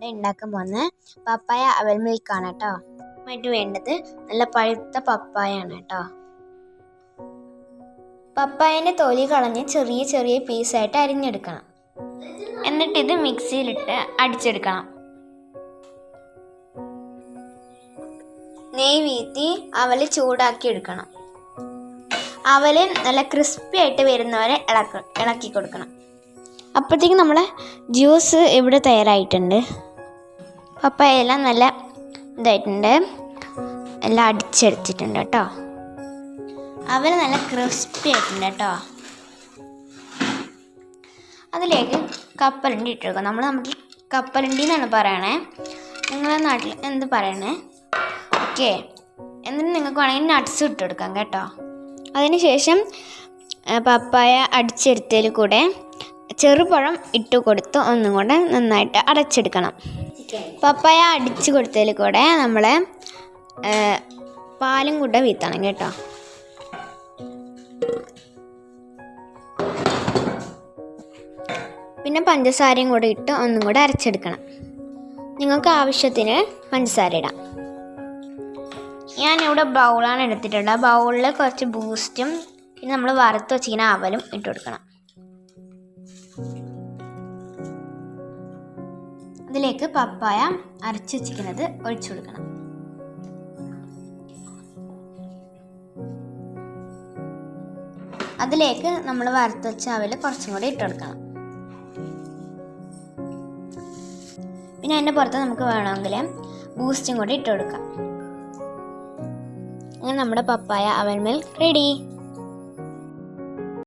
ഉണ്ടാക്കാൻ പോകുന്നത് പപ്പായ അവൽ മിൽക്കാണ് കേട്ടോ. ആയിട്ട് വേണ്ടത് നല്ല പഴുത്ത പപ്പായ ആണ് കേട്ടോ. പപ്പായൻ്റെ തൊലി കളഞ്ഞ് ചെറിയ ചെറിയ പീസായിട്ട് അരിഞ്ഞെടുക്കണം. എന്നിട്ടിത് മിക്സിയിലിട്ട് അടിച്ചെടുക്കണം. നെയ്യ് വീത്തി അവൽ ചൂടാക്കി എടുക്കണം. അവല് നല്ല ക്രിസ്പി ആയിട്ട് വരുന്നവരെ ഇളക്കി കൊടുക്കണം. അപ്പോഴത്തേക്കും നമ്മളെ ജ്യൂസ് ഇവിടെ തയ്യാറായിട്ടുണ്ട്. പപ്പായ എല്ലാം നല്ല ഇതായിട്ടുണ്ട്, എല്ലാം അടിച്ചെടുത്തിട്ടുണ്ട് കേട്ടോ. അവൽ നല്ല ക്രിസ്പി ആയിട്ടുണ്ട് കേട്ടോ. അതിലേക്ക് കപ്പലണ്ടി ഇട്ടെടുക്കാം. നമ്മുടെ നാട്ടിൽ കപ്പലണ്ടി എന്നാണ് പറയണേ, നിങ്ങളുടെ നാട്ടിൽ എന്ത് പറയണേ? ഓക്കെ. എന്നിട്ട് നിങ്ങൾക്ക് വേണമെങ്കിൽ നട്ട്സ് ഇട്ടെടുക്കാം കേട്ടോ. അതിനുശേഷം പപ്പായ അടിച്ചെടുത്തതിൽ കൂടെ ചെറുപഴം ഇട്ട് കൊടുത്ത് ഒന്നും കൂടെ നന്നായിട്ട് അടച്ചെടുക്കണം. പപ്പായ അടിച്ചു കൊടുത്തതിൽ കൂടെ നമ്മൾ പാലും കൂടെ വീത്തണം കേട്ടോ. പിന്നെ പഞ്ചസാരയും കൂടെ ഇട്ട് ഒന്നും കൂടെ അരച്ചെടുക്കണം. നിങ്ങൾക്ക് ആവശ്യത്തിന് പഞ്ചസാര ഇടാം. ഞാനിവിടെ ബൗളാണ് എടുത്തിട്ടുള്ളത്. ആ ബൗളിൽ കുറച്ച് ബൂസ്റ്റും പിന്നെ നമ്മൾ വറുത്ത് വെച്ചിരിക്കുന്ന അവലും ഇട്ട് കൊടുക്കണം. അതിലേക്ക് പപ്പായ അരച്ച് വെച്ചിരിക്കുന്നത് ഒഴിച്ചു കൊടുക്കണം. അതിലേക്ക് നമ്മൾ വറുത്ത് വെച്ച അവൽ കുറച്ചും കൂടി ഇട്ട് കൊടുക്കണം. പിന്നെ അതിൻ്റെ പുറത്ത് നമുക്ക് വേണമെങ്കിൽ ബൂസ്റ്റും കൂടി ഇട്ട് കൊടുക്കാം. അങ്ങനെ നമ്മുടെ പപ്പായ അവൽ മിൽക്ക് റെഡി.